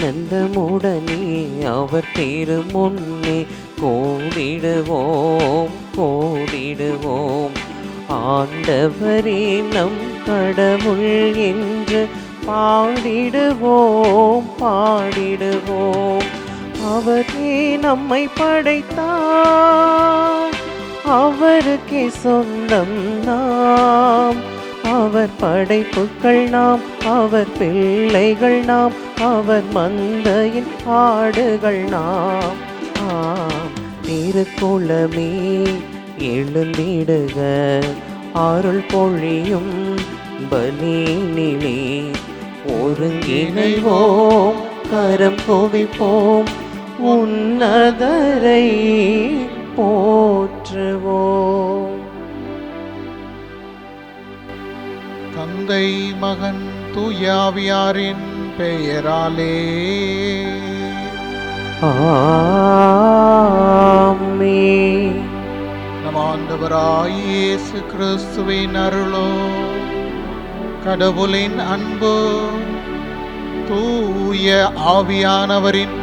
ஆனந்தமுடனே அவர் திருமுன்னே கோடிடுவோம் கோடிடுவோம். ஆண்டவரே நம் கடவுள் என்று பாடிடுவோம் பாடிடுவோம். அவரே நம்மை படைத்தார், அவருக்கே சொந்தம் நாம். அவர் படைப்புக்கள் நாம், அவர் பிள்ளைகள் நாம், அவர் மந்தையின் ஆடுகள் நாம். திருக்குளமே எழுந்திடுக, அருள் பொழியும் பலியினிலே ஒருங்கிணைவோம், கரம் குவிப்போம், உன்னதரை போற்றுவோம். தந்தை மகன் தூயாவியாரின் பெயராலே ஆமென். நம் ஆண்டவராய் இயேசு கிறிஸ்துவின் அருளோ, கடவுளின் அன்பு, தூய ஆவியானவரின்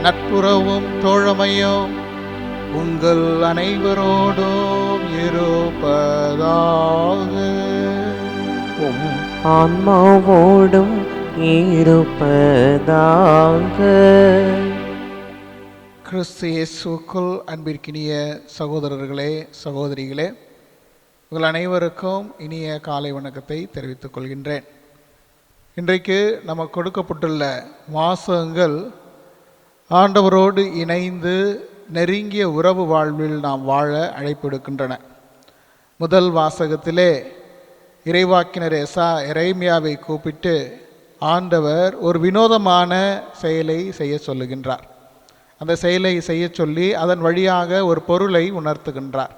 நட்புறவும் தோழமையும் உங்கள் அனைவரோடும் இருப்பதாக. ஆன்மாவோடும் இருப்பதாக. கிறிஸ்து இயேசுக்குள் அன்பிற்கினிய சகோதரர்களே சகோதரிகளே, உங்கள் அனைவருக்கும் இனிய காலை வணக்கத்தை தெரிவித்துக் கொள்கின்றேன். இன்றைக்கு நமக்கு கொடுக்கப்பட்டுள்ள வாசகங்கள் ஆண்டவரோடு இணைந்து நெருங்கிய உறவு வாழ்வில் நாம் வாழ அழைப்பு எடுக்கின்றன. முதல் வாசகத்திலே இறைவாக்கினர் எரேமியாவை கூப்பிட்டு ஆண்டவர் ஒரு வினோதமான செயலை செய்ய சொல்லுகின்றார். அந்த செயலை செய்ய சொல்லி அதன் வழியாக ஒரு பொருளை உணர்த்துகின்றார்.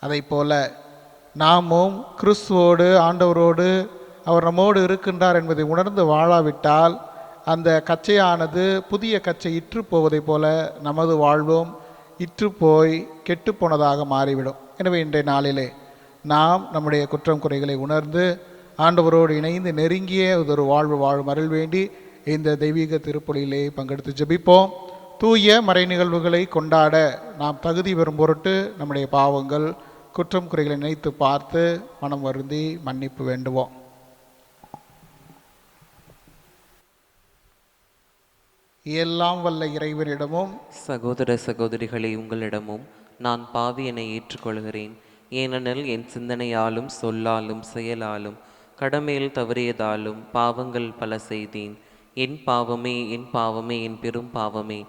அதை போல நாமும் கிறிஸ்துவோடு ஆண்டவரோடு அவர் நம்மோடு இருக்கின்றார் என்பதை உணர்ந்து வாழாவிட்டால் அந்த கச்சையானது புதிய கச்சை இற்று போவதைப் போல நமது வாழ்வும் இற்று போய் கெட்டுப்போனதாக மாறிவிடும். எனவே இன்றைய நாளிலே நாம் நம்முடைய குற்றம் குறைகளை உணர்ந்து ஆண்டவரோடு இணைந்து நெருங்கிய ஒரு வாழ்வு வாழும் அருள் வேண்டி இந்த தெய்வீக திருப்பலியிலே பங்கெடுத்து ஜெபிப்போம். தூய மறை நிகழ்வுகளை கொண்டாட நாம் தகுதி பெறும் பொருட்டு நம்முடைய பாவங்கள் குற்றம் குறைகளை நினைத்து பார்த்து மனம் வருந்தி மன்னிப்பு வேண்டுவோம். எல்லாம் வல்ல இறைவனிடமும் சகோதர சகோதரிகளை உங்களிடமும் நான் பாவியனை ஏற்றுக்கொள்கிறேன். ஏனெனில் என் சிந்தனையாலும் சொல்லாலும் செயலாலும் கடமையில் தவறியதாலும் பாவங்கள் பல செய்தேன். என் பாவமே என் பாவமே என் பெரும் பாவமே.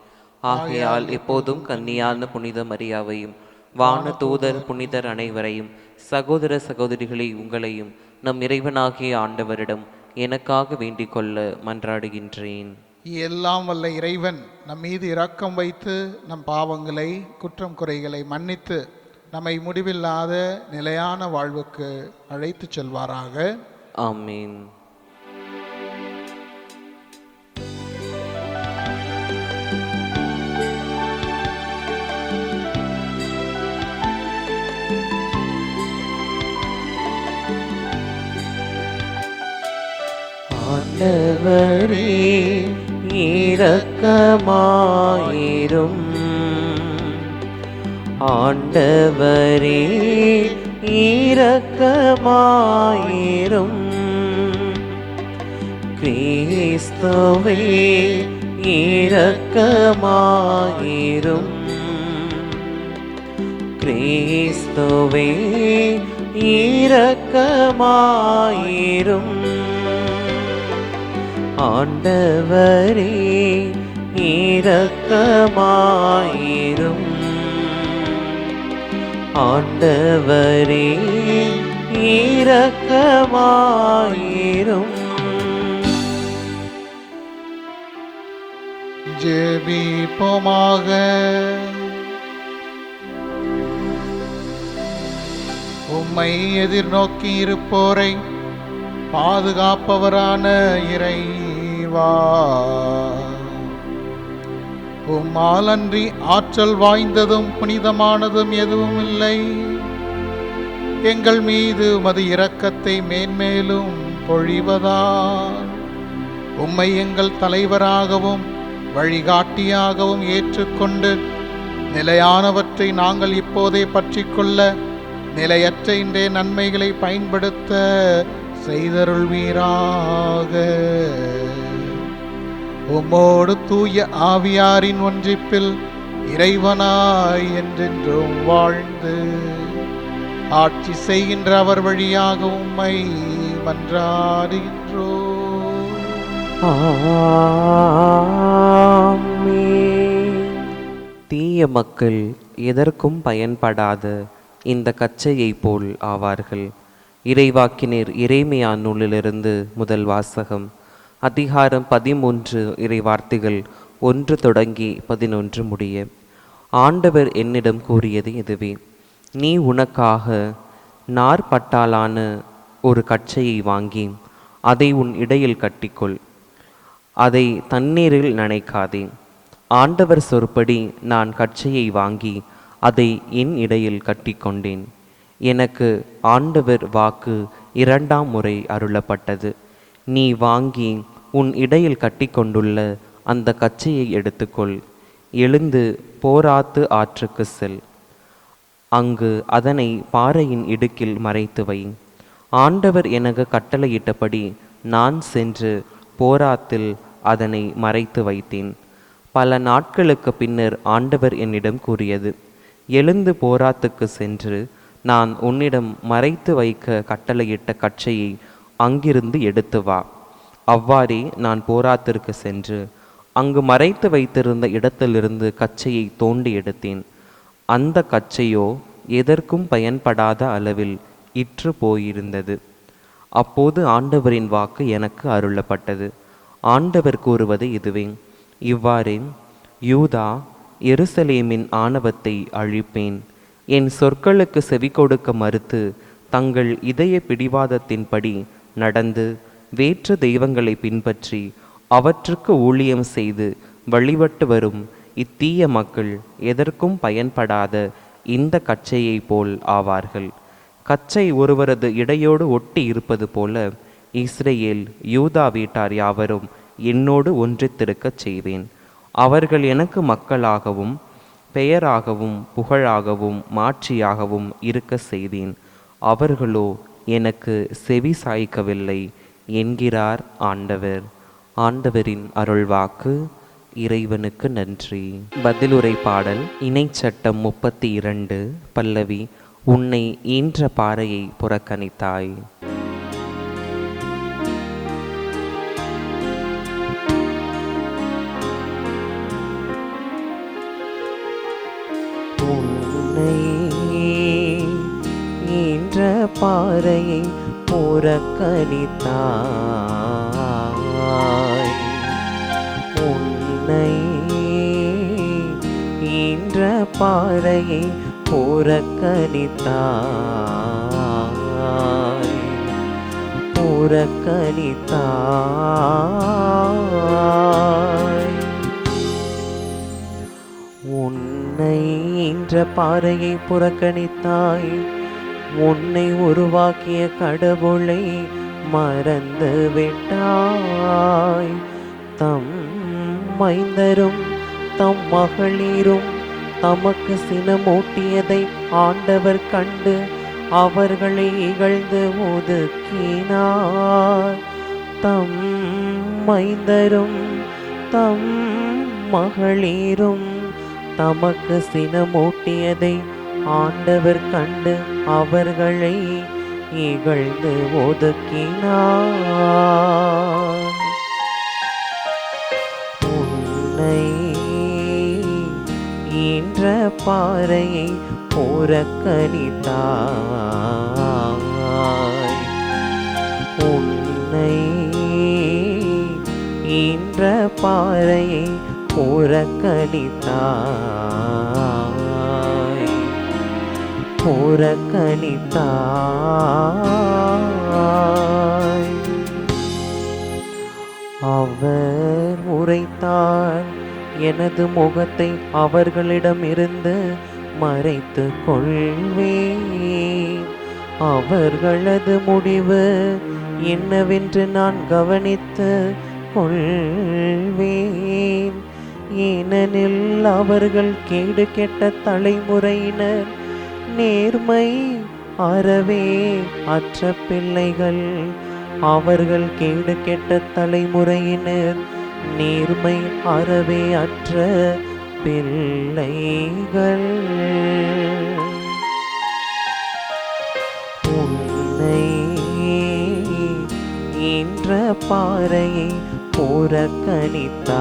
ஆகையால் எப்போதும் கன்னியான புனித மரியாவையும் வான தூதர் புனிதர் அனைவரையும் சகோதர சகோதரிகளை உங்களையும் நம் இறைவனாகிய ஆண்டவரிடம் எனக்காக வேண்டிக் கொள்ள மன்றாடுகின்றேன். எல்லாம் வல்ல இறைவன் நம் மீது இரக்கம் வைத்து நம் பாவங்களை குற்றம் குறைகளை மன்னித்து நம்மை முடிவில்லாத நிலையான வாழ்வுக்கு அழைத்து செல்வாராக. ஆமீன். ஆண்டவரே இரக்கமாயிரும். ஆண்டவரே இரக்கமாயிரும். கிறிஸ்துவே இரக்கமாயிரும். கிறிஸ்துவே இரக்கமாயிரும். ஆண்டவரே இரக்கமாயிரும். ஆண்டவரே இரக்கமாயிரும். ஜெபிப்போமாக. உம்மை எதிர்நோக்கி இருப்போரை பாதுகாப்பவரான இறைவா, உம்மாலன்றி ஆற்றல் வாய்ந்ததும் புனிதமானதும் எதுவும் இல்லை. எங்கள் மீது உமது இரக்கத்தை மேன்மேலும் பொழிவதால் உம்மை எங்கள் தலைவராகவும் வழிகாட்டியாகவும் ஏற்றுக்கொண்டு நிலையானவற்றை நாங்கள் இப்போதே பற்றிக்கொள்ள நிலையற்ற இன்றைய நன்மைகளை பயன்படுத்த செய்தருள்வீராக. உம்மோடு தூய ஆவியாரின் ஒன்றிப்பில் இறைவனாய் என்றென்றும் வாழ்ந்து ஆட்சி செய்கின்ற அவர் வழியாக உம்மை மன்றாடுகின்றோம். தீய மக்கள் எதற்கும் பயன்படாத இந்த கச்சையை போல் ஆவார்கள். இறைவாக்கினர் எரேமியா நூலிலிருந்து முதல் வாசகம். அதிகாரம் 13 இறைவார்த்தைகள் 1 தொடங்கி 11 முடிய. ஆண்டவர் என்னிடம் கூறியது இதுவே: நீ உனக்காக நார்பட்டாலான ஒரு கச்சையை வாங்கி அதை உன் இடையில் கட்டிக்கொள். அதை தண்ணீரில் நனைக்காதே. ஆண்டவர் சொற்படி நான் கச்சையை வாங்கி அதை என் இடையில் கட்டிக்கொண்டேன். எனக்கு ஆண்டவர் வாக்கு 2ஆம் முறை அருளப்பட்டது. நீ வாங்கி உன் இடையில் கட்டிக்கொண்டுள்ள அந்த கச்சையை எடுத்துக்கொள். எழுந்து போராத்து ஆற்றுக்கு செல். அங்கு அதனை பாறையின் இடுக்கில் மறைத்து வை. ஆண்டவர் எனக்கு கட்டளையிட்டபடி நான் சென்று போராத்தில் அதனை மறைத்து வைத்தேன். பல நாட்களுக்கு பின்னர் ஆண்டவர் என்னிடம் கூறியது: எழுந்து போராத்துக்கு சென்று நான் உன்னிடம் மறைத்து வைக்க கட்டளையிட்ட கச்சையை அங்கிருந்து எடுத்து வா. அவ்வாறே நான் போராத்திற்கு சென்று அங்கு மறைத்து வைத்திருந்த இடத்திலிருந்து கச்சையை தோண்டி எடுத்தேன். அந்த கச்சையோ எதற்கும் பயன்படாத அளவில் இற்று போயிருந்தது. அப்போது ஆண்டவரின் வாக்கு எனக்கு அருளப்பட்டது. ஆண்டவர் கூறுவது இதுவே: இவ்வாறே யூதா எருசலேமின் ஆணவத்தை அழிப்பேன். என் சொற்களுக்கு செவி கொடுக்க மறுத்து தங்கள் இதய பிடிவாதத்தின்படி நடந்து வேற்று தெய்வங்களை பின்பற்றி அவற்றுக்கு ஊழியம் செய்து வழிபட்டு வரும் இத்தீய மக்கள் எதற்கும் பயன்படாத இந்த கச்சையை போல் ஆவார்கள். கச்சை ஒருவரது இடையோடு ஒட்டி இருப்பது போல இஸ்ரேல் யூதா வீட்டார் யாவரும் என்னோடு ஒன்றித்திருக்கச் செய்வேன். அவர்கள் எனக்கு மக்களாகவும் பெயராகவும் புகழாகவும் மாட்சியாகவும் இருக்க செய்தேன். அவர்களோ எனக்கு செவி சாய்க்கவில்லை என்கிறார் ஆண்டவர். ஆண்டவரின் அருள்வாக்கு. இறைவனுக்கு நன்றி. பதிலுரை பாடல். இணைச்சட்டம் 32 பல்லவி. உன்னை ஈன்ற பாறையை புறக்கணித்தாய். உன்னை ஈன்ற பாறையை புறக்கணித்தாய். உன்னை ஈன்ற பாறையை புறக்கணித்தாய். புறக்கணித்தாய். உன்னை ஈன்ற பாறையை புறக்கணித்தாய். உன்னை உருவாக்கிய கடவுளை மறந்து விட்டாய். தம் மைந்தரும் தம் மகளிரும் தமக்கு சினமூட்டியதை ஆண்டவர் கண்டு அவர்களை இகழ்ந்து ஒதுக்கினார். தம் மைந்தரும் தம் மகளிரும் தமக்கு சினமூட்டியதை ஆண்டவர் கண்டு அவர்களை இகழ்ந்து ஒதுக்கினார். உன்னை ஈன்ற பாறையை புறக்கணித்தாய். உன்னை ஈன்ற பாறையை புறக்கணித்தாய். புறக்கணித்தாய். அவர் உரைத்தார், எனது முகத்தை அவர்களிடமிருந்து மறைத்து கொள்வேன். அவர்களது முடிவு என்னவென்று நான் கவனித்து கொள்வேன். ஏனெனில் அவர்கள் கேடு கெட்ட தலைமுறையினர், நேர்மை அறவே அற்ற பிள்ளைகள். அவர்கள் கேடு கெட்ட தலைமுறையினர், நேர்மை அறவே அற்ற பிள்ளைகள். உன்னை என்ற பாறையை புறக்கணித்தாய்,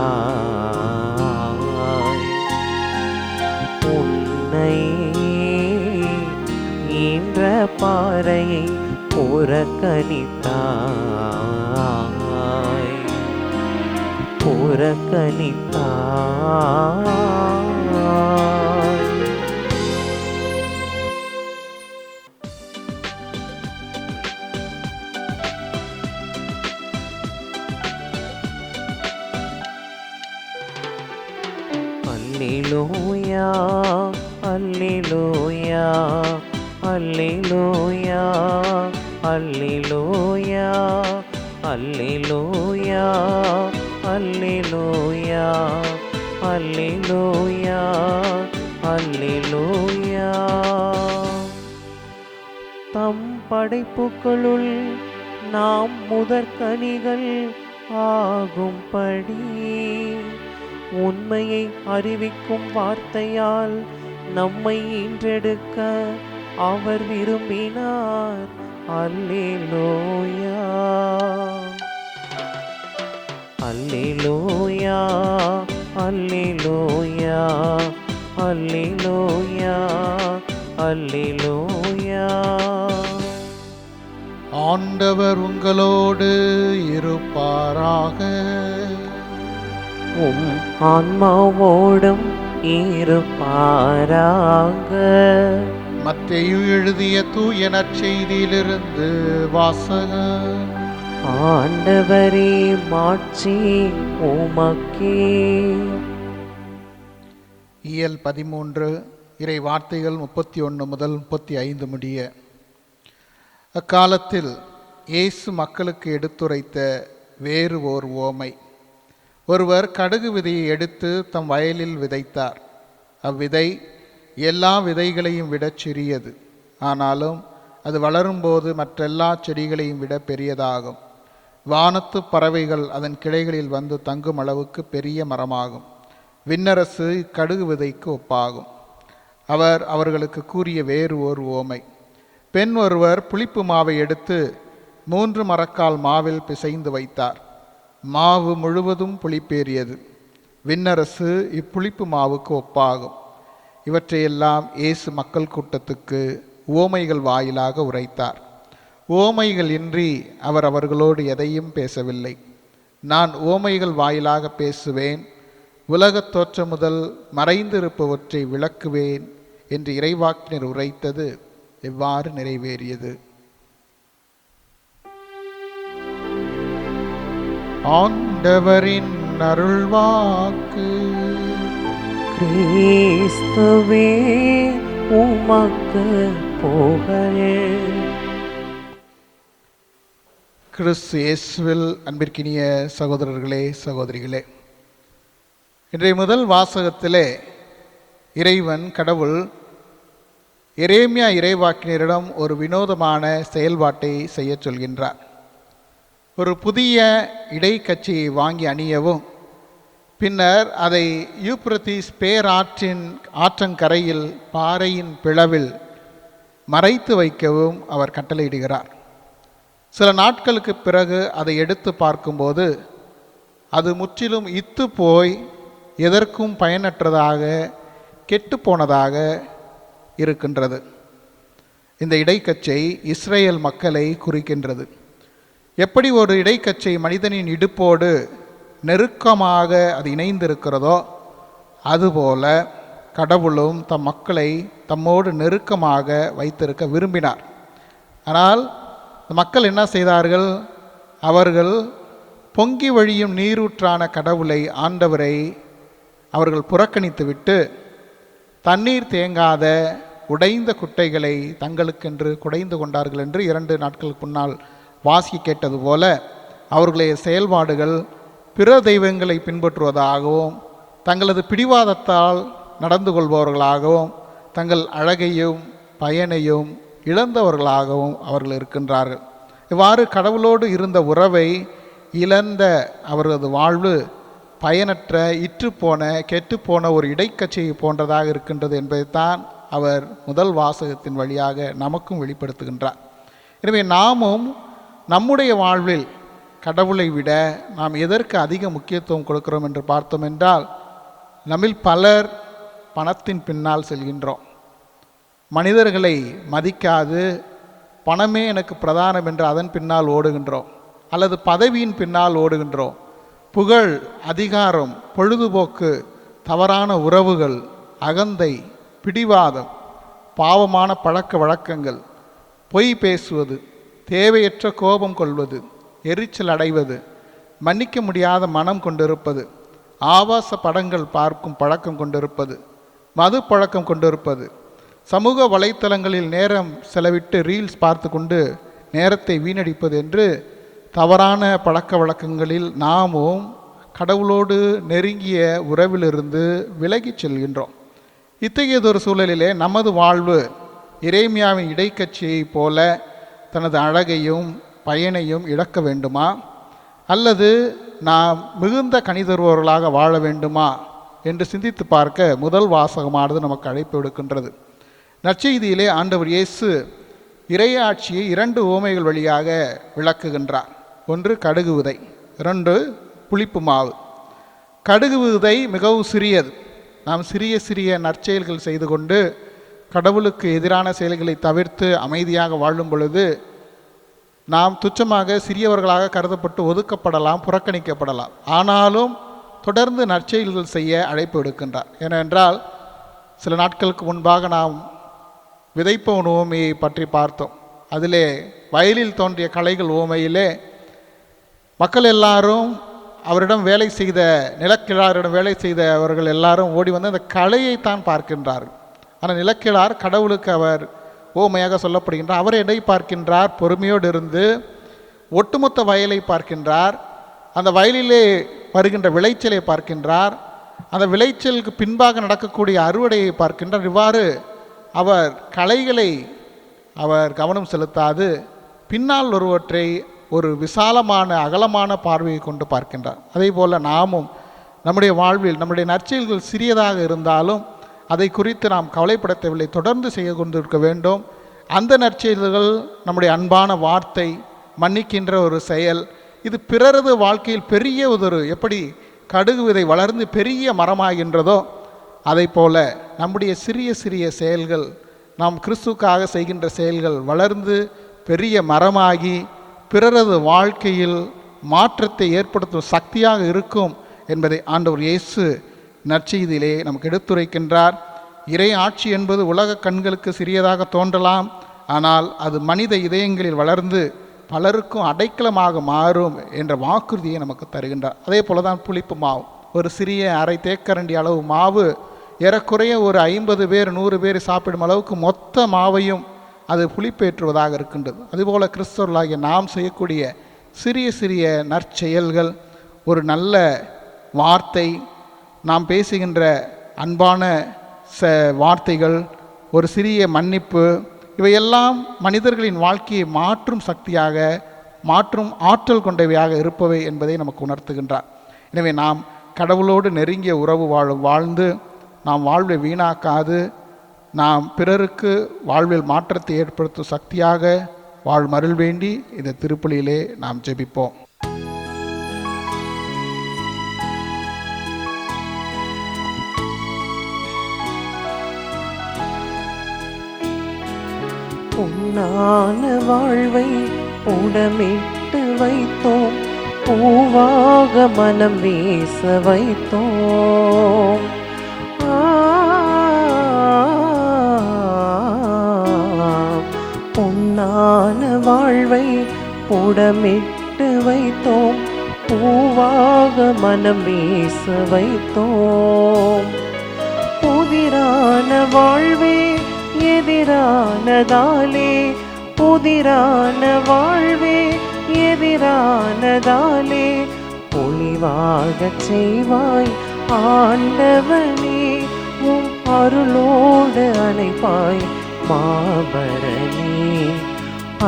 உன்னை என்ற பாறையை புறக்கணித்தாய், புறக்கணித்தாய். அல்லேலூயா, அல்லேலூயா, அல்லேலூயா, அல்லேலூயா, அல்லேலூயா, அல்லேலூயா, அல்லேலூயா, அல்லேலூயா. தம் படைப்புகளுள் நாம் முதற்கனிகள் ஆகும்படி உண்மையை அறிவிக்கும் வார்த்தையால் நம்மை ஈன்றெடுக்க அவர் விரும்பினார். அல்லேலூயா, அல்லேலூயா, அல்லேலூயா, அல்லேலூயா, அல்லேலூயா. ஆண்டவர் உங்களோடு இருப்பாராக. உம் ஆன்மாவோடும் இருப்பாராக. மத்தேயு எழுதிய தூய நற்செய்தியிலிருந்து வாசகம். ஆண்டவரே, மாட்சி உமக்கே. இயல் 13 இறை வார்த்தைகள் 31 முதல் 35 முடிய. அக்காலத்தில் இயேசு மக்களுக்கு எடுத்துரைத்த வேறு ஓர் உவமை. ஒருவர் கடுகு விதையை எடுத்து தம் வயலில் விதைத்தார். அவ்விதை எல்லா விதைகளையும் விட சிறியது, ஆனாலும் அது வளரும்போது மற்றெல்லா செடிகளையும் விட பெரியதாகும். வானத்து பறவைகள் அதன் கிளைகளில் வந்து தங்கும் அளவுக்கு பெரிய மரமாகும். விண்ணரசு இக்கடுகு விதைக்கு ஒப்பாகும். அவர் அவர்களுக்கு கூறிய வேறு ஓர் உவமை. பெண் ஒருவர் புளிப்பு மாவை எடுத்து 3 மரக்கால் மாவில் பிசைந்து வைத்தார். மாவு முழுவதும் புளிப்பேறியது. விண்ணரசு இப்புளிப்பு மாவுக்கு ஒப்பாகும். இவற்றையெல்லாம் இயேசு மக்கள் கூட்டத்துக்கு உவமைகள் வாயிலாக உரைத்தார். உவமைகள் இன்றி அவர் அவர்களோடு எதையும் பேசவில்லை. நான் உவமைகள் வாயிலாக பேசுவேன், உலகத் தோற்றம் முதல் மறைந்திருப்பவற்றை விளக்குவேன் என்று இறைவாக்கினர் உரைத்தது எவ்வாறு நிறைவேறியது? ஆண்டவரின் அருள்வாக்கு. கிறிஸ்துவே உமக்கு புகழ். கிறிஸ்து இயேசுவில் அன்பிற்கினிய சகோதரர்களே, சகோதரிகளே, இன்றைய முதல் வாசகத்திலே இறைவன் கடவுள் எரேமியா இறைவாக்கினரிடம் ஒரு வினோதமான செயல்பாட்டை செய்ய சொல்கின்றார். ஒரு புதிய இடைக்கச்சையை வாங்கி அணியவும், பின்னர் அதை யூப்ரத்தீஸ் ஆற்றங்கரையில் பாறையின் பிளவில் மறைத்து வைக்கவும் அவர் கட்டளையிடுகிறார். சில நாட்களுக்கு பிறகு அதை எடுத்து பார்க்கும்போது அது முற்றிலும் இத்து போய் எதற்கும் பயனற்றதாக கெட்டுப்போனதாக இருக்கின்றது. இந்த இடைக்கச்சை இஸ்ரேல் மக்களை குறிக்கின்றது. எப்படி ஒரு இடைக்கச்சை மனிதனின் இடுப்போடு நெருக்கமாக அது இணைந்திருக்கிறதோ, அதுபோல கடவுளும் தம் மக்களை தம்மோடு நெருக்கமாக வைத்திருக்க விரும்பினார். ஆனால் மக்கள் என்ன செய்தார்கள்? அவர்கள் பொங்கி வழியும் நீரூற்றான கடவுளை, ஆண்டவரை அவர்கள் புறக்கணித்துவிட்டு தண்ணீர் தேங்காத உடைந்த குட்டைகளை தங்களுக்கென்று குடைந்து கொண்டார்கள் என்று 2 நாட்களுக்கு முன்னால் வாசி கேட்டது போல அவர்களுடைய செயல்பாடுகள் பிற தெய்வங்களை பின்பற்றுவதாகவும் தங்களது பிடிவாதத்தால் நடந்து கொள்பவர்களாகவும் தங்கள் அழகையும் பயனையும் இழந்தவர்களாகவும் அவர்கள் இருக்கின்றார்கள். இவ்வாறு கடவுளோடு இருந்த உறவை இழந்த அவரது வாழ்வு பயனற்ற இற்றுப்போன கெட்டுப்போன ஒரு இடைக்கட்சியை போன்றதாக இருக்கின்றது என்பதைத்தான் அவர் முதல் வாசகத்தின் வழியாக நமக்கும் வெளிப்படுத்துகின்றார். எனவே நாமும் நம்முடைய வாழ்வில் கடவுளை விட நாம் எதற்கு அதிக முக்கியத்துவம் கொடுக்கிறோம் என்று பார்த்தோம் என்றால், நம்மில் பலர் பணத்தின் பின்னால் செல்கின்றோம். மனிதர்களை மதிக்காது பணமே எனக்கு பிரதானம் என்று அதன் பின்னால் ஓடுகின்றோம், அல்லது பதவியின் பின்னால் ஓடுகின்றோம். புகழ், அதிகாரம், பொழுதுபோக்கு, தவறான உறவுகள், அகந்தை, பிடிவாதம், பாவமான பழக்க வழக்கங்கள், பொய் பேசுவது, தேவையற்ற கோபம் கொள்வது, எரிச்சல் அடைவது, மன்னிக்க முடியாத மனம் கொண்டிருப்பது, ஆபாச படங்கள் பார்க்கும் பழக்கம் கொண்டிருப்பது, மது பழக்கம் கொண்டிருப்பது, சமூக வலைத்தளங்களில் நேரம் செலவிட்டு ரீல்ஸ் பார்த்து கொண்டு நேரத்தை வீணடிப்பது என்று தவறான பழக்க வழக்கங்களில் நாமும் கடவுளோடு நெருங்கிய உறவிலிருந்து விலகிச் செல்கின்றோம். இத்தகையதொரு சூழலிலே நமது வாழ்வு எரேமியாவின் இடைக்கட்சியைப் போல தனது அழகையும் பயனையும் இழக்க வேண்டுமா, அல்லது நாம் மிகுந்த கனி தருபவர்களாக வாழ வேண்டுமா என்று சிந்தித்து பார்க்க முதல் வாசகமானது நமக்கு அழைப்பு விடுக்கின்றது. நற்செய்தியிலே ஆண்டவர் இயேசு இறையாட்சியை 2 உவமைகள் வழியாக விளக்குகின்றார். ஒன்று கடுகு விதை, 2 புளிப்பு மாவு. கடுகு விதை மிகவும் சிறியது. நாம் சிறிய சிறிய நற்செயல்கள் செய்து கொண்டு கடவுளுக்கு எதிரான செயல்களை தவிர்த்து அமைதியாக வாழும் பொழுது நாம் துச்சமாக சிறியவர்களாக கருதப்பட்டு ஒதுக்கப்படலாம், புறக்கணிக்கப்படலாம். ஆனாலும் தொடர்ந்து நற்செயல்கள் செய்ய அழைப்பு விடுக்கின்றார். ஏனென்றால் சில நாட்களுக்கு முன்பாக நாம் விதைப்பவன் உவமையை பற்றி பார்த்தோம். அதிலே வயலில் தோன்றிய களைகள் உவமையிலே மக்கள் எல்லாரும் அவரிடம் வேலை செய்த நிலக்கிழாரிடம் வேலை செய்த அவர்கள் எல்லாரும் ஓடி வந்து அந்த களையைத்தான் பார்க்கின்றார்கள். ஆனால் நிலக்கிழார் கடவுளுக்கு அவர் உவமையாக சொல்லப்படுகின்றார். அவர் எடை பார்க்கின்றார், பொறுமையோடு இருந்து ஒட்டுமொத்த வயலை பார்க்கின்றார், அந்த வயலிலே வருகின்ற விளைச்சலை பார்க்கின்றார், அந்த விளைச்சலுக்கு பின்பாக நடக்கக்கூடிய அறுவடையை பார்க்கின்றார். இவ்வாறு அவர் களைகளை அவர் கவனம் செலுத்தாது பின்னால் ஒருவற்றை ஒரு விசாலமான அகலமான பார்வையை கொண்டு பார்க்கின்றார். அதே போல் நாமும் நம்முடைய வாழ்வில் நம்முடைய நற்செயல்கள் சிறியதாக இருந்தாலும் அதை குறித்து நாம் கவலைப்பட தேவையில்லை, தொடர்ந்து செய்ய கொண்டிருக்க வேண்டும். அந்த நற்செயல்கள் நம்முடைய அன்பான வார்த்தை, மன்னிக்கின்ற ஒரு செயல், இது பிறரது வாழ்க்கையில் பெரிய ஒரு எப்படி கடுகு விதை வளர்ந்து பெரிய மரமாகின்றதோ அதை போல நம்முடைய சிறிய சிறிய செயல்கள், நாம் கிறிஸ்துக்காக செய்கின்ற செயல்கள் வளர்ந்து பெரிய மரமாகி பிறரது வாழ்க்கையில் மாற்றத்தை ஏற்படுத்தும் சக்தியாக இருக்கும் என்பதை ஆண்டவர் இயேசு நற்செய்தியிலே நமக்கு எடுத்துரைக்கின்றார். இறை ஆட்சி என்பது உலக கண்களுக்கு சிறியதாக தோன்றலாம், ஆனால் அது மனித இதயங்களில் வளர்ந்து பலருக்கும் அடைக்கலமாக மாறும் என்ற வாக்குறுதியை நமக்கு தருகின்றார். அதே போல தான் புளிப்பு மாவு, ஒரு சிறிய அரை தேக்கரண்டி அளவு மாவு ஏறக்குறைய ஒரு 50 பேர் 100 பேர் சாப்பிடும் அளவுக்கு மொத்த மாவையும் அது புளிப்பேற்றுவதாக இருக்கின்றது. அதுபோல கிறிஸ்தவர்களாகிய நாம் செய்யக்கூடிய சிறிய சிறிய நற்செயல்கள், ஒரு நல்ல வார்த்தை, நாம் பேசுகின்ற அன்பான வார்த்தைகள், ஒரு சிறிய மன்னிப்பு, இவையெல்லாம் மனிதர்களின் வாழ்க்கையை மாற்றும் சக்தியாக, மாற்றும் ஆற்றல் கொண்டவையாக இருப்பவை என்பதை நமக்கு உணர்த்துகின்றார். எனவே நாம் கடவுளோடு நெருங்கிய உறவு வாழ்ந்து நாம் வாழ்வை வீணாக்காது நாம் பிறருக்கு வாழ்வில் மாற்றத்தை ஏற்படுத்தும் சக்தியாக வாழ்மருள் வேண்டி இந்த திருப்பலியிலே நாம் ஜெபிப்போம். பொன்னான வாழ்வை உடமிட்டு வைத்தோம், பூவாக மனம் வீச வைத்தோம். பொன்னான வாழ்வை உடமிட்டு வைத்தோம், பூவாக மனம் வீச வைத்தோம். புதிரான வாழ்வே எதிரானதாலே, புதிரான வாழ்வே எதிரானதாலே, பொலிவாகச் செய்வாய் ஆண்டவனே உம் அருளோடு அணைப்பாய் மாபரணி.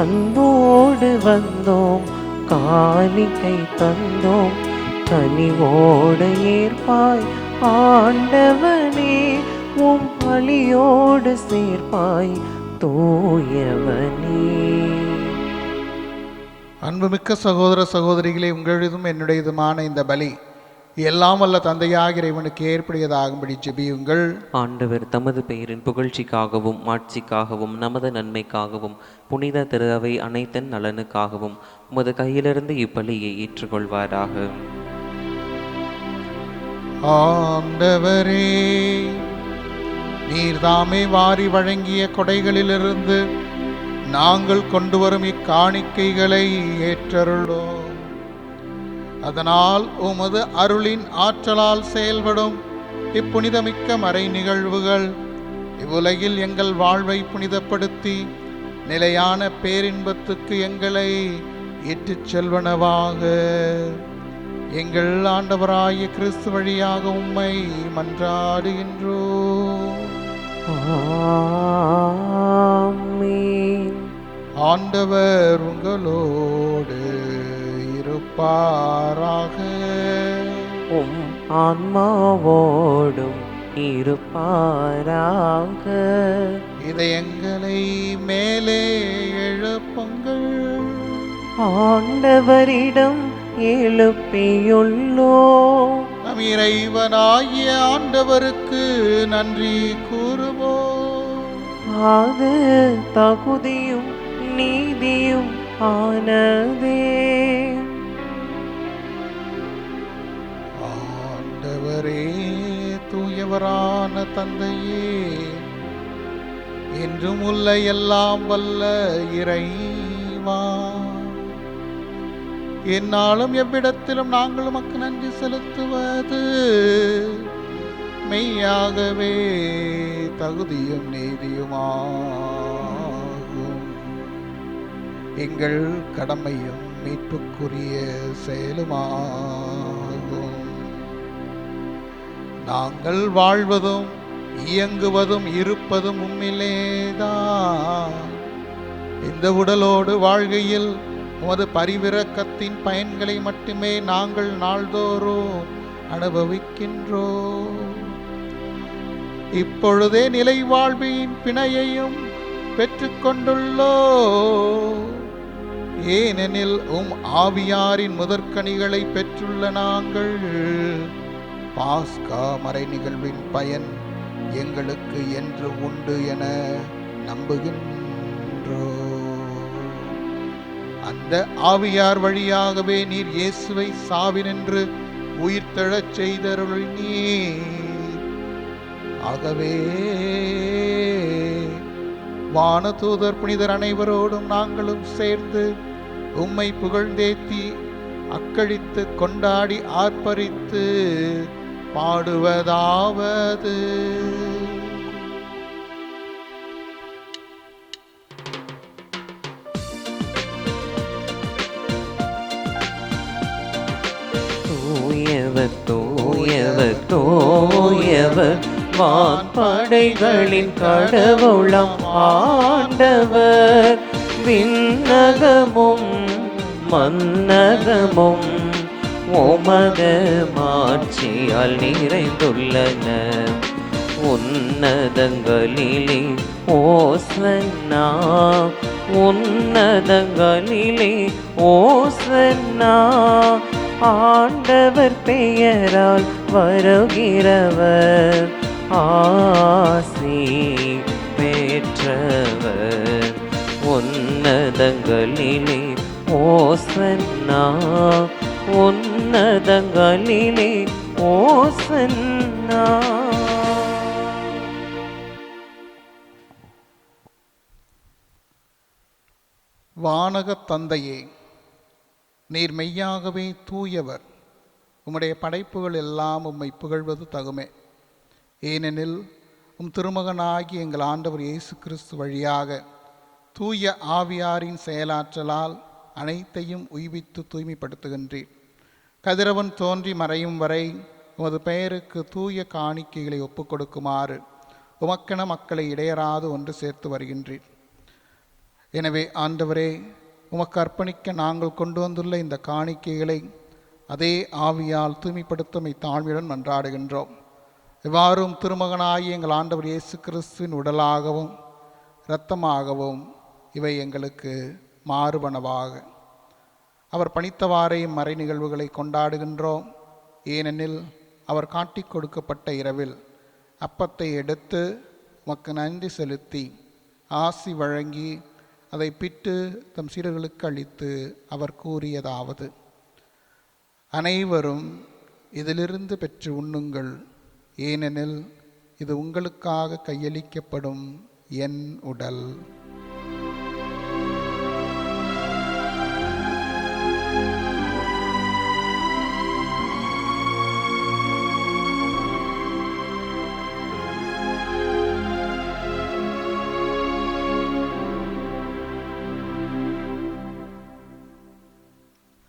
அன்போடு வந்தோம் காணிக்கை தந்தோம் கனிவோடு ஏற்பாய் ஆண்டவனே உம் அழியோடு சேர்ப்பாய் தூயவனே. அன்புமிக்க சகோதர சகோதரிகளே, உங்களதும் என்னுடையதுமான இந்த பலி எல்லாம் வல்ல தந்தையாகிய இறைவனுக்கு ஏற்புடையதாகும்படி ஜெபியுங்கள். ஆண்டவர் தமது பெயரின் புகழ்ச்சிக்காகவும் மாட்சிக்காகவும் நமது நன்மைக்காகவும் புனித திரு அவை அனைத்தின் நலனுக்காகவும் உமது கையிலிருந்து இப்பலியை ஏற்றுக்கொள்வாராக. ஆண்டவரே, நீர் தாமே வாரி வழங்கிய கொடைகளிலிருந்து நாங்கள் கொண்டு வரும் இக்காணிக்கைகளை ஏற்றருளோம். அதனால் உமது அருளின் ஆற்றலால் செயல்படும் இப்புனிதமிக்க மறை நிகழ்வுகள் இவ்வுலகில் எங்கள் வாழ்வை புனிதப்படுத்தி நிலையான பேரின்பத்துக்கு எங்களை இட்டுச் செல்வனவாக. எங்கள் ஆண்டவராகிய கிறிஸ்து வழியாக உம்மை மன்றாடுகின்றோம். ஆமென். ஆண்டவர் உங்களோடு இருப்பாராக. உம் ஆன்மாவோடும் இருப்பாராக. இதயங்களை மேலே எழுப்புங்கள். ஆண்டவரிடம் எழுப்பியுள்ளோம். நம் இறைவனாகிய ஆண்டவருக்கு நன்றி கூறுவோம். அது தகுதியும் நீதியும் ஆனதே. ஆண்டவரே, தூயவரான தந்தையே, என்றும் உள்ள எல்லாம் வல்ல இறைவா, என்னாலும் எவ்விடத்திலும் நாங்கள் உமக்கு நன்றி செலுத்துவது மெய்யாகவே தகுதியும் நீதியுமாகும். எங்கள் கடமையும் மீட்புக்குரிய செயலுமாகும். நாங்கள் வாழ்வதும் இயங்குவதும் இருப்பதும் உம்மிலேதான். இந்த உடலோடு வாழ்கையில் உமது பரிவிரக்கத்தின் பயன்களை மட்டுமே நாங்கள் நாள்தோறும் அனுபவிக்கின்றோம். இப்பொழுதே நிலை வாழ்வின் பிணையையும் பெற்றுக்கொண்டுள்ளோம். ஏனெனில் உம் ஆவியாரின் முதற்கனிகளை பெற்றுள்ள நாங்கள் பாஸ்கா மறை நிகழ்வின் பயன் எங்களுக்கு என்று உண்டு என நம்புகின்றோம். அந்த ஆவியார் வழியாகவே நீர் இயேசுவை சாவினின்று உயிர்த்தெழச் செய்தருளினீர். ஆகவே வானதூதர் புனிதர் அனைவரோடும் நாங்களும் சேர்ந்து உம்மை புகழ்ந்தேத்தி அக்களித்து கொண்டாடி ஆர்ப்பரித்து பாடுவதாவது: தூயவர் தூயவர் தூயவர் வான்படைகளின் கடவுளம் ஆண்டவர். விண்ணகமும் மன்னகமும் உமது மாட்சியால் நிறைந்துள்ளன. உன்னதங்களிலே ஓசன்னா, உன்னதங்களிலே ஓசன்னா. ஆண்டவர் பெயரால் வருகிறவர் ஆசி பெற்றவர். உன்னதங்களிலே ஓசன்னா, உன்னதங்களிலே ஓசன்னா. வானகத் தந்தையே, நீர் மெய்யாகவே தூயவர். உம்முடைய படைப்புகள் எல்லாம் உம்மை புகழ்வது தகுமே. ஏனெனில் உம் திருமகனாகி எங்கள் ஆண்டவர் இயேசு கிறிஸ்து வழியாக தூய ஆவியாரின் செயலாற்றலால் அனைத்தையும் உய்வித்து தூய்மைப்படுத்துகின்றீர். கதிரவன் தோன்றி மறையும் வரை உமது பெயருக்கு தூய காணிக்கைகளை ஒப்புக் கொடுக்குமாறு உமக்கென மக்களை இடையராது ஒன்று சேர்த்து வருகின்றீர். எனவே ஆண்டவரே, உமக்கு அர்ப்பணிக்க நாங்கள் கொண்டு வந்துள்ள இந்த காணிக்கைகளை அதே ஆவியால் தூய்மைப்படுத்தமை தாழ்மையுடன் மன்றாடுகின்றோம். இவ்வாறும் திருமகனாகி எங்கள் ஆண்டவர் இயேசு கிறிஸ்துவின் உடலாகவும் இரத்தமாகவும் இவை எங்களுக்கு மாறுபனவாக. அவர் பணித்தவாறே மறை நிகழ்வுகளை கொண்டாடுகின்றோம். ஏனெனில் அவர் காட்டிக் கொடுக்கப்பட்ட இரவில் அப்பத்தை எடுத்து உமக்கு நன்றி செலுத்தி ஆசி வழங்கி அதை பிட்டு தம் சீடர்களுக்கு அளித்து அவர் கூறியதாவது: அனைவரும் இதிலிருந்து பெற்று உண்ணுங்கள், ஏனெனில் இது உங்களுக்காக கையளிக்கப்படும் என் உடல்.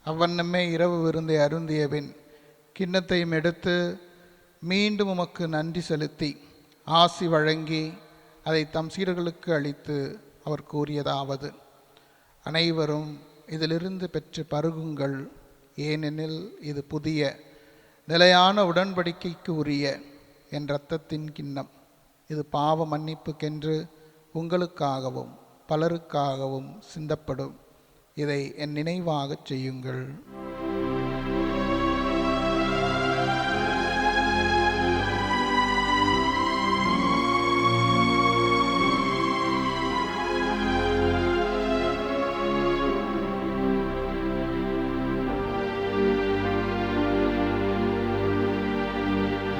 அவ்வண்ணமே இரவு விருந்தை அருந்திய பின் கிண்ணத்தையும் எடுத்து மீண்டும் உமக்கு நன்றி செலுத்தி ஆசி வழங்கி அதை தம் சீடர்களுக்கு அளித்து அவர் கூறியதாவது: அனைவரும் இதிலிருந்து பெற்று பருகுங்கள், ஏனெனில் இது புதிய நிலையான உடன்படிக்கைக்கு உரிய என் இரத்தத்தின் கிண்ணம். இது பாவ மன்னிப்புக்கென்று உங்களுக்காகவும் பலருக்காகவும் சிந்தப்படும். இதை என் நினைவாகச் செய்யுங்கள்.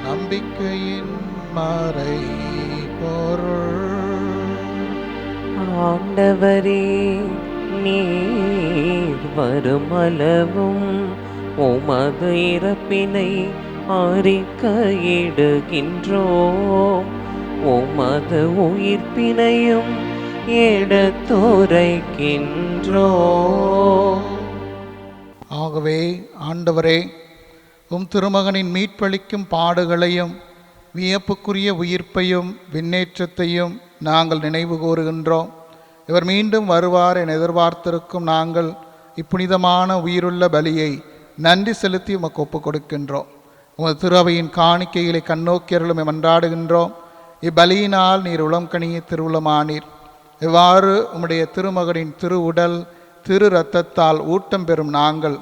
நம்பிக்கையின் மறை பொருள். ஆண்டவரே, நீர் வருமளவும் உமது இறப்பினை அறிக்கையிடுகின்றோம், உமது உயிர்ப்பினையும் எடுத்துரைக்கின்றோம். ஆகவே ஆண்டவரே, உம் திருமகனின் மீட்பளிக்கும் பாடுகளையும் வியப்புக்குரிய உயிர்ப்பையும் விண்ணேற்றத்தையும் நாங்கள் நினைவு கூறுகின்றோம். இவர் மீண்டும் வருவார் என எதிர்பார்த்திருக்கும் நாங்கள் இப்புனிதமான உயிருள்ள பலியை நன்றி செலுத்தி உமக்கு ஒப்புக் கொடுக்கின்றோம். உமது திருவையின் காணிக்கைகளை கண்ணோக்கியர்களும் மன்றாடுகின்றோம். இப்பலியினால் நீர் உளம் கனிய திருவுளமானீர். இவ்வாறு உம்முடைய திருமகனின் திரு உடல் திரு இரத்தத்தால் ஊட்டம் பெறும் நாங்கள்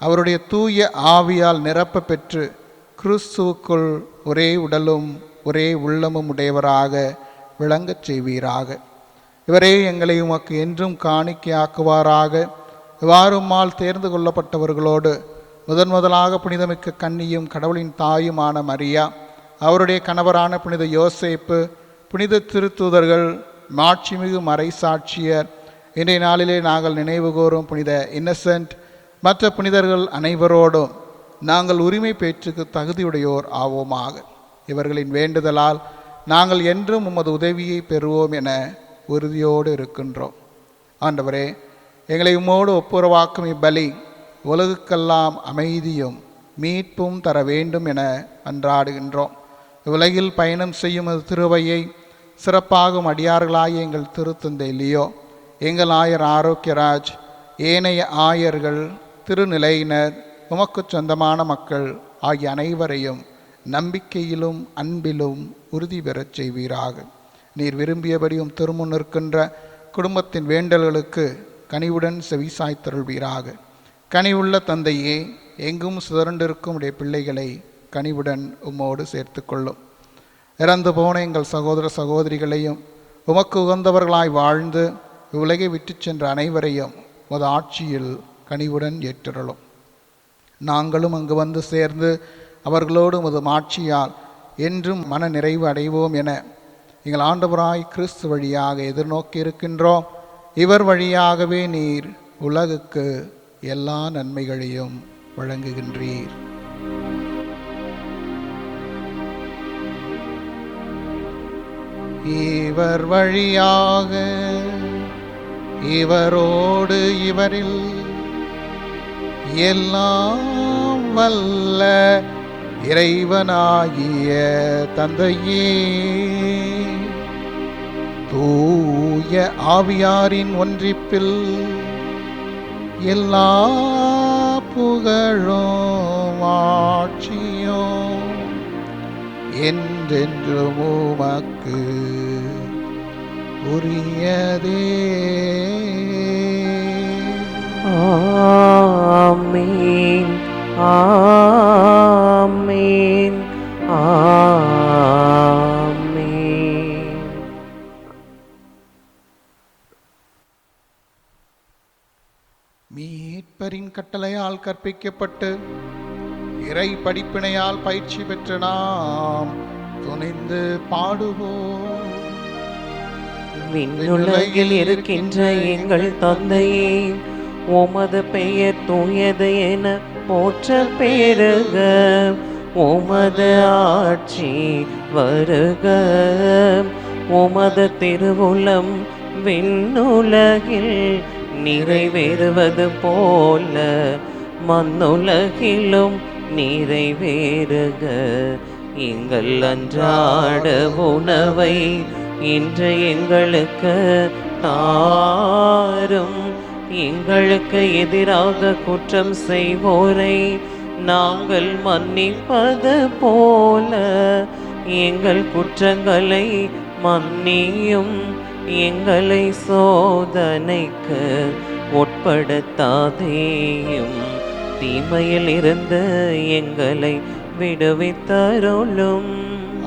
அவருடைய தூய ஆவியால் நிரப்ப பெற்று கிறிஸ்துவுக்குள் ஒரே உடலும் ஒரே உள்ளமும் உடையவராக விளங்கச் செய்வீராக. இவரே எங்களை உமக்கு என்றும் காணிக்கையாக்குவாராக. இவ்வாறுமால் தேர்ந்து கொள்ளப்பட்டவர்களோடு முதலாக புனிதமிக்க கன்னியும் கடவுளின் தாயுமான மரியா, அவருடைய கணவரான புனித யோசேப்பு, புனித திருத்தூதர்கள், மாட்சிமிகு மறைசாட்சியர், இன்றைய நாளிலே நாங்கள் நினைவு கூறும் புனித இன்னசென்ட், மற்ற புனிதர்கள் அனைவரோடும் நாங்கள் உரிமை பேச்சுக்கு தகுதியுடையோர் ஆவோமாக. இவர்களின் வேண்டுதலால் நாங்கள் என்றும் உமது உதவியை பெறுவோம் என உறுதியோடு இருக்கின்றோம். ஆண்டவரே, எங்களை உம்மோடு ஒப்புரவாக்கும் இப்பலி உலகுக்கெல்லாம் அமைதியும் மீட்பும் தர வேண்டும் என மன்றாடுகின்றோம். உலகில் பயணம் செய்யும் திருவையை சிறப்பாகும் அடியார்களாகிய எங்கள் திருத்தந்தை லியோ, எங்கள் ஆயர் ஆரோக்கியராஜ், ஏனைய ஆயர்கள், திருநிலையினர், உமக்கு சொந்தமான மக்கள் ஆகிய அனைவரையும் நம்பிக்கையிலும் அன்பிலும் உறுதி பெறச் செய்வீராக. நீர் விரும்பியபடியும் திருமுன் நிற்கின்ற குடும்பத்தின் வேண்டல்களுக்கு கனிவுடன் செவிசாய்த்தருள்வீராக. கனிவுள்ள தந்தையே, எங்கும் சிதறண்டிருக்கும் உடைய பிள்ளைகளை கனிவுடன் உம்மோடு சேர்த்து கொள்ளும். இறந்து போன எங்கள் சகோதர சகோதரிகளையும் உமக்கு உகந்தவர்களாய் வாழ்ந்து உலகை விட்டு சென்ற அனைவரையும் உமது ஆட்சியில் கனிவுடன் ஏற்றருளும். நாங்களும் அங்கு வந்து சேர்ந்து அவர்களோடு உமது ஆட்சியால் என்றும் மன நிறைவு அடைவோம் என எங்கள் ஆண்டவராய் கிறிஸ்து வழியாக எதிர்நோக்கி இருக்கின்றோம். இவர் வழியாகவே நீர் உலகுக்கு எல்லா நன்மைகளையும் வழங்குகின்றீர். இவர் வழியாக இவரோடு இவரில் எல்லாம் வல்ல இறைவனாகிய தந்தையே, தூய ஆவியாரின் ஒன்றிப்பில் எல்லா புகழும் ஆட்சியும் என்றென்றும் உமக்கு உரியதே. ஆமென், ஆமென், ஆமென். மீட்பரின் கட்டளையால் கற்பிக்கப்பட்டு இறை படிப்பினையால் பயிற்சி பெற்ற நாம் துணிந்து பாடுவோம். விண்ணுலகில் இருக்கின்ற எங்கள் தந்தையே, உமது பெயர் தூயது என போற்ற பெருக. உமது ஆட்சி வருக. உமது திருவுளம் விண்ணுலகில் நிறைவேறுவது போல மண்ணுலகிலும் நிறைவேறுக. எங்கள் அன்றாட உணவை இன்று எங்களுக்கு தாரும். எங்களுக்கு எதிராக குற்றம் செய்வோரை நாங்கள் மன்னிப்பது போல எங்கள் குற்றங்களை மன்னியும். எங்களை சோதனைக்கு உட்படுத்தாதேயும், தீமையில் இருந்து எங்களை விடுவித்தருளும்.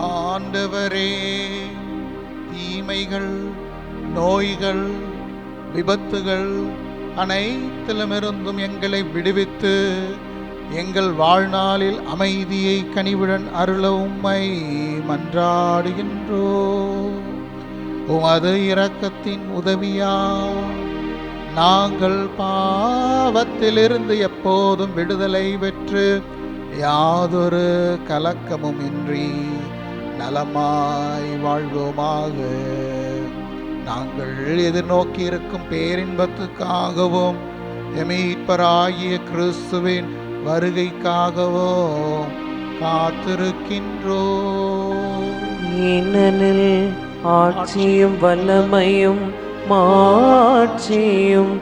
ஆண்டவரே, தீமைகள், நோய்கள், விபத்துகள் அனைத்திலுமிருந்தும் எங்களை விடுவித்து எங்கள் வாழ்நாளில் அமைதியை கனிவுடன் அருள உம்மை மன்றாடுகின்றோம். உமது இரக்கத்தின் உதவியால் நாங்கள் பாவத்திலிருந்து எப்போதும் விடுதலை பெற்று யாதொரு கலக்கமும் இன்றி நலமாய் வாழ்வோமாக. நாங்கள் எதிர்நோக்கி இருக்கும் பேரின்பத்துக்காகவும் மீட்பராகிய கிறிஸ்துவின் வருகைக்காகவும் காத்திருக்கின்றோம். ஏனெனில் ஆட்சியும் வல்லமையும் மாட்சியும்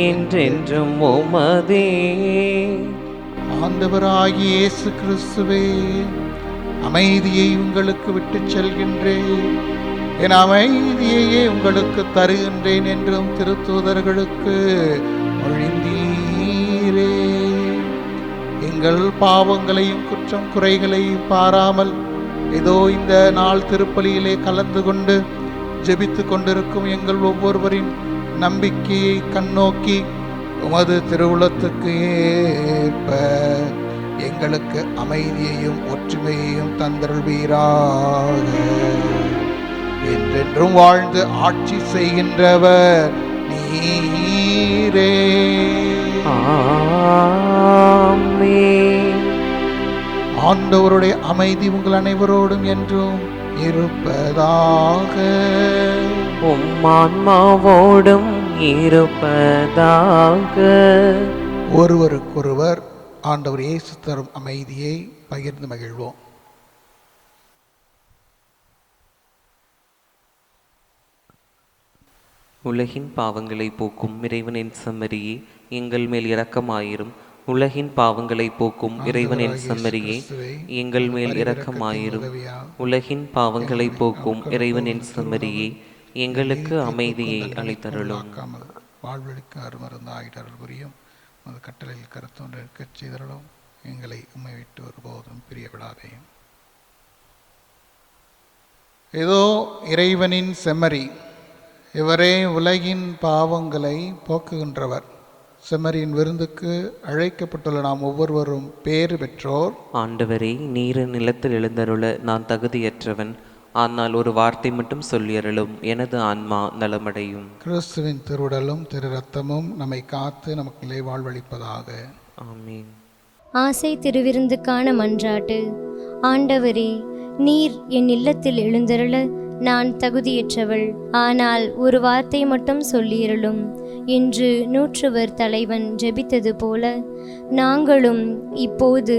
என்றென்றும் உமதே. ஆண்டவராகிய இயேசு கிறிஸ்துவே, அமைதியை உங்களுக்கு விட்டுச் செல்கின்றேன், என் அமைதியையே உங்களுக்கு தருகின்றேன் என்றும் திருத்தூதர்களுக்கு மொழிந்தீரே. எங்கள் பாவங்களையும் குற்றம் குறைகளையும் பாராமல் ஏதோ இந்த நாள் திருப்பலியிலே கலந்து கொண்டு ஜெபித்து கொண்டிருக்கும் எங்கள் ஒவ்வொருவரின் நம்பிக்கையை கண்ணோக்கி உமது திருவுளத்துக்கு ஏற்ப எங்களுக்கு அமைதியையும் ஒற்றுமையையும் தந்தருள்வீராக. என்றென்றும் வாழ்ந்து ஆட்சி செய்கின்றவர் நீரே. ஆமென். ஆண்டவருடைய அமைதி உங்கள் அனைவரோடும் என்றும் இருப்பதாக. உம்மான்மாவோடும் இருப்பதாக. ஒருவருக்கொருவர் ஆண்டவர் இயேசு தரும் அமைதியை பகிர்ந்து மகிழ்வோம். உலகின் பாவங்களை போக்கும் இறைவனின் செம்மறியே, எங்கள் மேல் இரக்கமாயிரும். உலகின் பாவங்களை போக்கும் இறைவனின் செம்மறியே, எங்கள் மேல் இரக்கமாயிரும். உலகின் பாவங்களை போக்கும் இறைவனின் செம்மறியே, எங்களுக்கு அமைதியை அளித்தருளும். வாழ்வழிக்க அருமருந்தாயிட்டு அருள் புரியும். அது கட்டளையில் கருத்தொன்று இருக்கச் செய்தருளும். எங்களை உம்மை விட்டு ஒருபோதும் பிரிய விடாதேயும். ஏதோ இறைவனின் செம்மறி, இவரே உலகின் பாவங்களை போக்குகின்றவர். செம்மறியின் விருந்துக்கு அழைக்கப்பட்டுள்ள நாம் ஒவ்வொருவரும் பேறு பெற்றோர். ஆண்டவரே, நீர் நிலத்தில் எழுந்தருள நான் தகுதியற்றவன். ஆனால் ஒரு வார்த்தை மட்டும் சொல்லியருளும், எனது ஆன்மா நலமடையும். கிறிஸ்துவின் திருவுடலும் திரு ரத்தமும் நம்மை காத்து நமக்கு வாழ்வளிப்பதாக. ஆமீன். ஆசை திருவிருந்துக்கான மன்றாட்டு. ஆண்டவரே, நீர் என் இல்லத்தில் எழுந்தருள நான் தகுதியற்றவள். ஆனால் ஒரு வார்த்தை மட்டும் சொல்லியருளும் என்று 100 தலைவன் ஜெபித்தது போல நாங்களும் இப்போது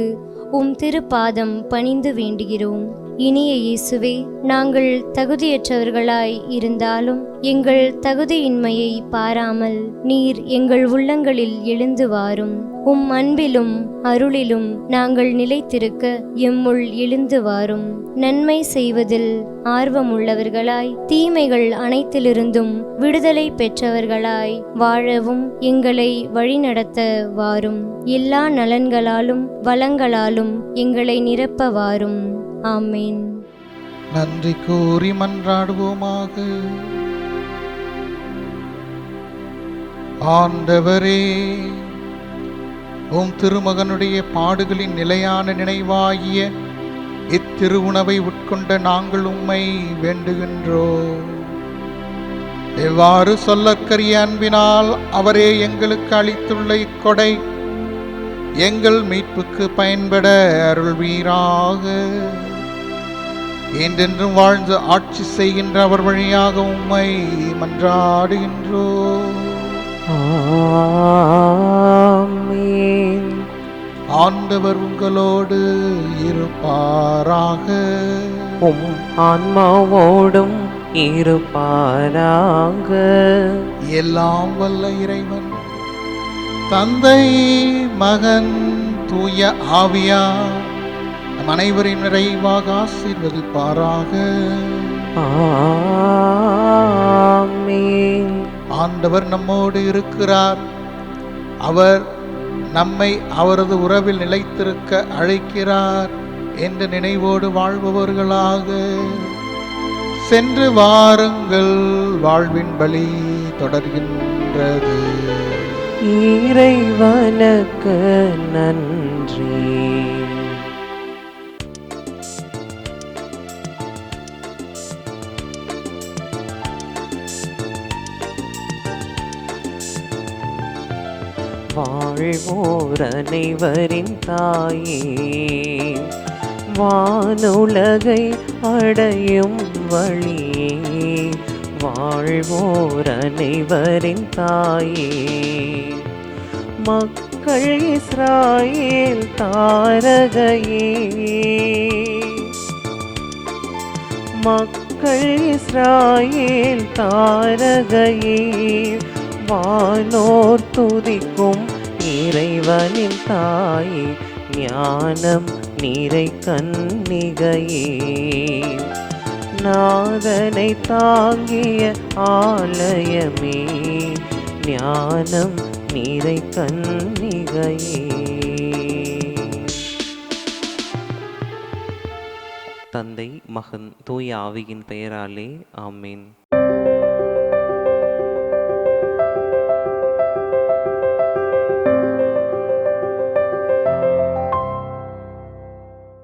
உம் திருப்பாதம் பணிந்து வேண்டுகிறோம். இனிய இயேசுவே, நாங்கள் தகுதியற்றவர்களாய் இருந்தாலும் எங்கள் தகுதியின்மையை பாராமல் நீர் எங்கள் உள்ளங்களில் எழுந்து வாரும். உம் அன்பிலும் அருளிலும் நாங்கள் நிலைத்திருக்க எம்முள் எழுந்து வாரும். நன்மை செய்வதில் ஆர்வமுள்ளவர்களாய் தீமைகள் அனைத்திலிருந்தும் விடுதலை பெற்றவர்களாய் வாழவும் எங்களை வழிநடத்த வாரும். எல்லா நலன்களாலும் வளங்களாலும் எங்களை நிரப்ப வாரும். ஆமேன். நன்றி கூறி மன்றாடுவோமாக. ஆண்டவரே, உம் திருமகனுடைய பாடுகளின் நிலையான நினைவாகிய இத்திருவுணவை உட்கொண்ட நாங்கள் உம்மை வேண்டுகின்றோம். எவ்வாறு சொல்லற்கரிய அன்பினால் அவரே எங்களுக்கு அளித்துள்ள இக்கொடை எங்கள் மீட்புக்கு பயன்பட அருள்வீராக. என்றென்றும் வாழ்ந்து ஆட்சி செய்கின்ற அவர் வழியாக உம்மை மன்றாடுகின்றோம். ஆமென். ஆண்டவர் உங்களோடு இருப்பாராக. உம் ஆன்மாவோடும் இருப்பாராக. எல்லாம் வல்ல இறைவன் தந்தை, மகன், தூய ஆவியார் நம் அனைவரின் நிறைவாக ஆசீர்வதிப்பாராக. ஆமென். ஆண்டவர் நம்மோடு இருக்கிறார். அவர் நம்மை அவரது உறவில் நிலைத்திருக்க அழைக்கிறார் என்ற நினைவோடு வாழ்பவர்களாக சென்று வாருங்கள். வாழ்வின் பலி தொடர்கின்றது. இறைவனுக்கு நன்றி. வாழ்வோர் அனைவரின் தாயே, வானுலகை அடையும் வழியே, வாழ்வோர் அனைவரின் தாயே, மக்கள் இஸ்ராயேல் தாரகையே, மக்கள் இஸ்ராயேல் தாரகையே, வானோர் துதிக்கும் இறைவனின் தாயே, ஞானம் நிறை கன்னிகையே, நாதனை தாங்கிய ஆலயமே, ஞானம் நிறை கன்னிகையே. தந்தை, மகன், தூய ஆவியின் பெயராலே ஆமேன்.